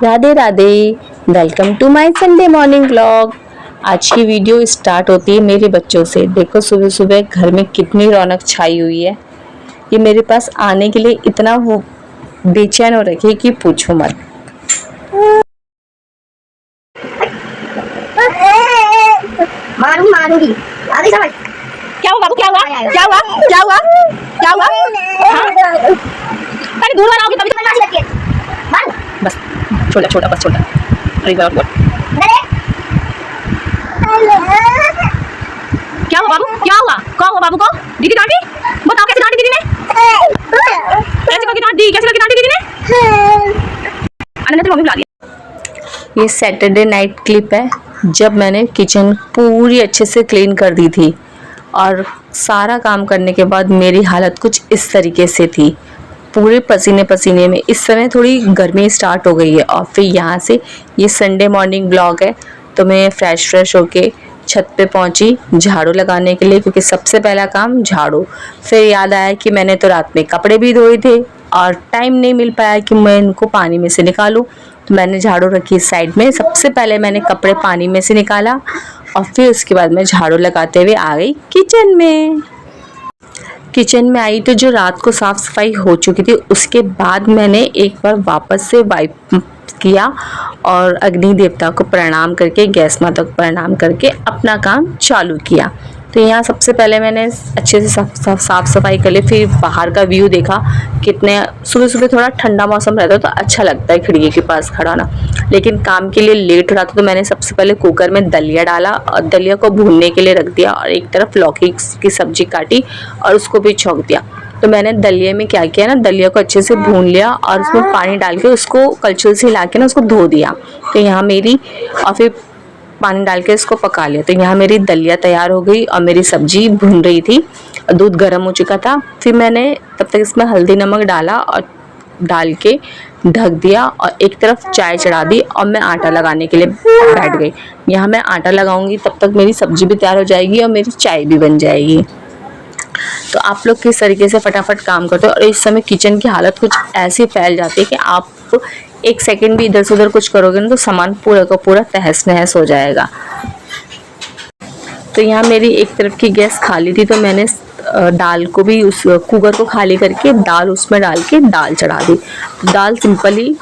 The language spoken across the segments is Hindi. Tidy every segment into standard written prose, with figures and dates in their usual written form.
Radhe Radhe. Welcome to my Sunday morning vlog. आज की वीडियो स्टार्ट होती है मेरे बच्चों से। देखो सुबह सुबह घर में कितनी रौनक छाई हुई है। ये मेरे पास आने के लिए इतना वो बेचैन हो रखी है कि पूछो मत। मारूंगी मारूंगी आगे समझ। क्या हुआ बाबू? क्या हुआ? क्या हुआ? क्या हुआ? क्या हुआ? हाँ? पहले दूर बनाओगे तभी मार लगती है मार बस। छोटा छोटा बस छोटा। अरे बाबू क्या हुआ बाबू? क्या हुआ? क्या हुआ बाबू को? दीदी डांटी? बताओ कैसे डांटी दीदी ने? कैसे करके डांटी? कैसे करके डांटी दीदी ने? अनन्या तो मम्मी बुला दिया। ये सैटरडे नाइट क्लिप है जब मैंने किचन पूरी अच्छे से क्लीन कर दी थी और सारा काम करने के बाद मेरी हालत कुछ इस तरीके से थी, पूरे पसीने पसीने में। इस समय थोड़ी गर्मी स्टार्ट हो गई है और फिर यहाँ से ये संडे मॉर्निंग ब्लॉग है तो मैं फ्रेश होके छत पे पहुंची झाड़ू लगाने के लिए, क्योंकि सबसे पहला काम झाड़ू। फिर याद आया कि मैंने तो रात में कपड़े भी धोए थे और टाइम नहीं मिल पाया कि मैं इनको पानी में से निकालूं, तो मैंने झाड़ू रखी साइड में। सबसे पहले मैंने कपड़े पानी में से निकाला और फिर उसके बाद मैं झाड़ू लगाते हुए आ गई किचन में। किचन में आई तो जो रात को साफ़ सफाई हो चुकी थी उसके बाद मैंने एक बार वापस से वाइप किया और अग्नि देवता को प्रणाम करके, गैस माता को प्रणाम करके अपना काम चालू किया। तो यहाँ सबसे पहले मैंने अच्छे से साफ सफाई कर ली। फिर बाहर का व्यू देखा, कितने सुबह सुबह थोड़ा ठंडा मौसम रहता है तो अच्छा लगता है खिड़की के पास खड़ा होना, लेकिन काम के लिए लेट हो रहा था तो मैंने सबसे पहले कुकर में दलिया डाला और दलिया को भूनने के लिए रख दिया और एक तरफ लौकी की सब्जी काटी और उसको भी छौंक दिया। तो मैंने दलिया में क्या किया ना, दलिया को अच्छे से भून लिया और उसमें पानी डाल के उसको कलछुल से हिला के ना उसको धो दिया। तो यहाँ मेरी और फिर पानी डाल के इसको पका लिया। तो यहाँ मेरी दलिया तैयार हो गई और मेरी सब्जी भून रही थी, दूध गर्म हो चुका था। फिर मैंने तब तक इसमें हल्दी नमक डाला और डाल के ढक दिया और एक तरफ चाय चढ़ा दी और मैं आटा लगाने के लिए बैठ गई। यहाँ मैं आटा लगाऊंगी तब तक मेरी सब्जी भी तैयार हो जाएगी और मेरी चाय भी बन जाएगी। तो आप लोग किस तरीके से फटाफट काम करते हो और इस समय किचन की हालत कुछ ऐसी फैल जाती है कि आप एक सेकंड भी इधर से उधर कुछ करोगे ना तो सामान पूरा का पूरा तहस नहस हो जाएगा। तो यहाँ मेरी एक तरफ की गैस खाली थी तो मैंने दाल को भी उस कुकर को खाली करके दाल उसमें डाल के दाल चढ़ा दी। दाल सिंपल ही,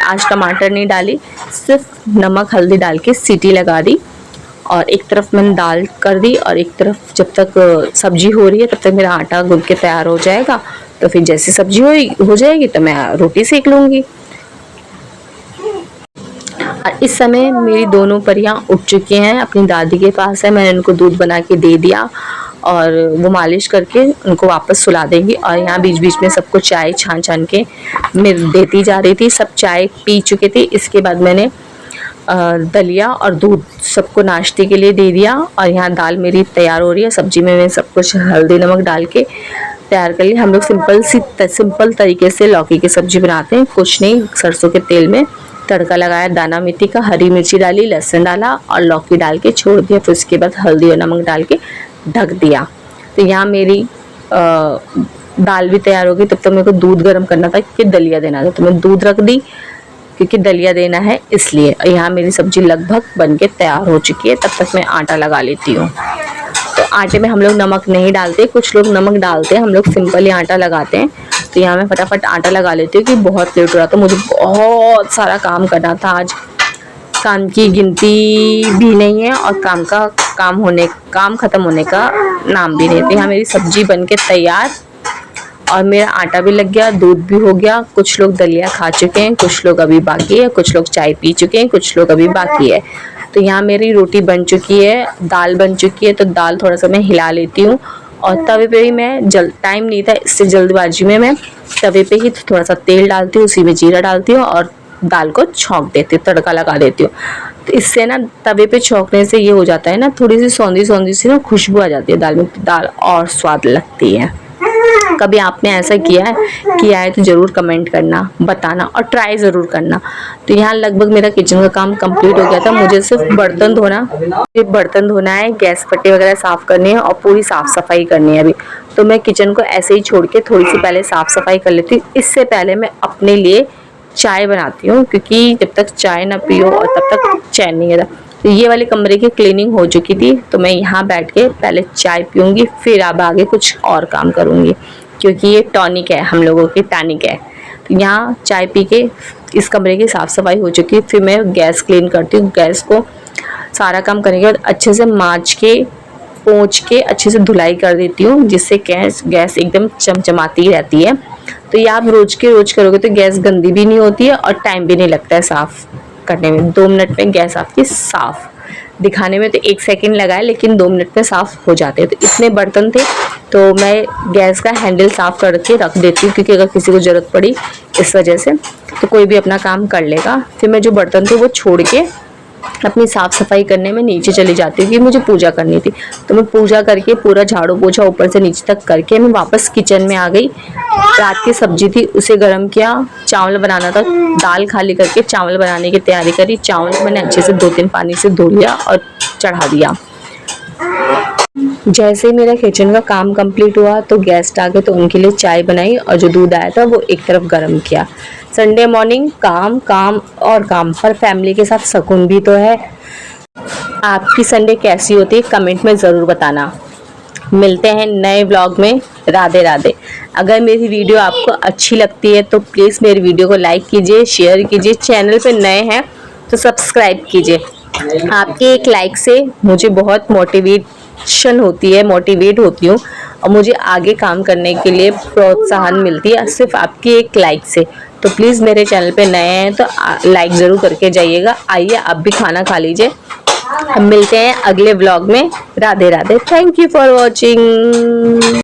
आज टमाटर नहीं डाली, सिर्फ नमक हल्दी डाल के सीटी लगा दी और एक तरफ मैंने दाल कर दी और एक तरफ जब तक सब्जी हो रही है तब तक मेरा आटा गूंथ के तैयार हो जाएगा। तो फिर जैसे सब्जी हो जाएगी तो मैं रोटी सेक लूँगी। और इस समय मेरी दोनों परियां उठ चुकी हैं, अपनी दादी के पास है। मैंने उनको दूध बना के दे दिया और वो मालिश करके उनको वापस सुला देंगी। और यहाँ बीच बीच में सबको चाय छान के मैं देती जा रही थी। सब चाय पी चुके थे। इसके बाद मैंने दलिया और दूध सबको नाश्ते के लिए दे दिया और यहाँ दाल मेरी तैयार हो रही है। सब्जी में मैं सब कुछ हल्दी नमक डाल के तैयार कर लिया। हम लोग सिंपल तरीके से लौकी की सब्जी बनाते हैं, कुछ नहीं, सरसों के तेल में तड़का लगाया, दाना मेथी का, हरी मिर्ची डाली, लहसुन डाला और लौकी डाल के छोड़ दिया। फिर उसके बाद हल्दी और नमक डाल के ढक दिया। तो यहाँ मेरी दाल भी तैयार हो गई। तब तक मेरे को दूध गर्म करना था क्योंकि दलिया देना था, तो मैं दूध रख दी क्योंकि दलिया देना है इसलिए। यहाँ मेरी सब्जी लगभग बन के तैयार हो चुकी है। तब तक मैं आटा लगा लेती हूँ। तो आटे में हम लोग नमक नहीं डालते, कुछ लोग नमक डालते हैं, हम लोग सिंपल ही आटा लगाते हैं। तो यहाँ मैं फटाफट आटा लगा लेती हूँ कि बहुत लेट हो रहा था, मुझे बहुत सारा काम करना था आज। काम की गिनती भी नहीं है और काम ख़त्म होने का नाम भी नहीं। तो यहाँ मेरी सब्जी बन के तैयार और मेरा आटा भी लग गया, दूध भी हो गया। कुछ लोग दलिया खा चुके हैं, कुछ लोग अभी बाकी है, कुछ लोग चाय पी चुके हैं, कुछ लोग अभी बाकी है। तो यहाँ मेरी रोटी बन चुकी है, दाल बन चुकी है। तो दाल थोड़ा सा मैं हिला लेती हूँ और तवे पे ही मैं टाइम नहीं था, इससे जल्दबाजी में मैं तवे पे ही थोड़ा सा तेल डालती हूँ, उसी में जीरा डालती हूँ और दाल को छौंक देती हूँ, तड़का लगा देती हूँ। तो इससे ना तवे पे छौंकने से ये हो जाता है ना, थोड़ी सी सौंधी सी ना खुशबू आ जाती है दाल में, दाल और स्वाद लगती है। कभी आपने ऐसा किया है तो ज़रूर कमेंट करना, बताना और ट्राई ज़रूर करना। तो यहाँ लगभग मेरा किचन का काम कंप्लीट हो गया था। मुझे सिर्फ बर्तन धोना है, गैस पट्टी वगैरह साफ़ करनी है और पूरी साफ़ सफाई करनी है अभी। तो मैं किचन को ऐसे ही छोड़ के थोड़ी सी पहले साफ़ सफाई कर लेती हूँ। इससे पहले मैं अपने लिए चाय बनाती हूँ, क्योंकि जब तक चाय ना पियो और तब तक चैन नहीं आता। तो ये वाले कमरे की क्लीनिंग हो चुकी थी, तो मैं यहाँ बैठ के पहले चाय पीऊँगी, फिर अब आगे कुछ और काम करूँगी, क्योंकि ये टॉनिक है, हम लोगों की टॉनिक है। तो यहाँ चाय पी के इस कमरे की साफ़ सफाई हो चुकी है, फिर मैं गैस क्लीन करती हूँ। गैस को सारा काम करने के बाद अच्छे से मांज के पोंछ के अच्छे से धुलाई कर देती हूँ, जिससे गैस एकदम चमचमाती रहती है। तो ये आप रोज के रोज करोगे तो गैस गंदी भी नहीं होती है और टाइम भी नहीं लगता है साफ़ करने में। 2 मिनट में गैस आपकी साफ़, दिखाने में तो 1 सेकंड लगा है, लेकिन 2 मिनट में साफ़ हो जाते हैं। तो इतने बर्तन थे, तो मैं गैस का हैंडल साफ़ करके रख देती हूँ, क्योंकि अगर किसी को ज़रूरत पड़ी इस वजह से, तो कोई भी अपना काम कर लेगा। फिर मैं जो बर्तन थे वो छोड़ के अपनी साफ़ सफाई करने में नीचे चली जाती हूँ, कि मुझे पूजा करनी थी। तो मैं पूजा करके पूरा झाड़ू पोछा ऊपर से नीचे तक करके मैं वापस किचन में आ गई। रात की सब्जी थी, उसे गर्म किया। चावल बनाना था, दाल खाली करके चावल बनाने की तैयारी करी। चावल मैंने अच्छे से 2-3 पानी से धो लिया और चढ़ा दिया। जैसे ही मेरा किचन का काम कंप्लीट हुआ तो गेस्ट आ गए, तो उनके लिए चाय बनाई और जो दूध आया था वो एक तरफ गर्म किया। संडे मॉर्निंग काम काम और काम, पर फैमिली के साथ सुकून भी तो है। आपकी संडे कैसी होती है कमेंट में ज़रूर बताना। मिलते हैं नए व्लॉग में। राधे राधे। अगर मेरी वीडियो आपको अच्छी लगती है तो प्लीज़ मेरी वीडियो को लाइक कीजिए, शेयर कीजिए। चैनल पे नए हैं तो सब्सक्राइब कीजिए। आपके एक लाइक से मुझे बहुत मोटिवेशन होती है, मोटिवेट होती हूँ और मुझे आगे काम करने के लिए प्रोत्साहन मिलती है सिर्फ आपकी एक लाइक से। तो प्लीज़ मेरे चैनल पे नए हैं तो लाइक ज़रूर करके जाइएगा। आइए आप भी खाना खा लीजिए। हम मिलते हैं अगले व्लॉग में। Radhe Radhe. Thank you for watching.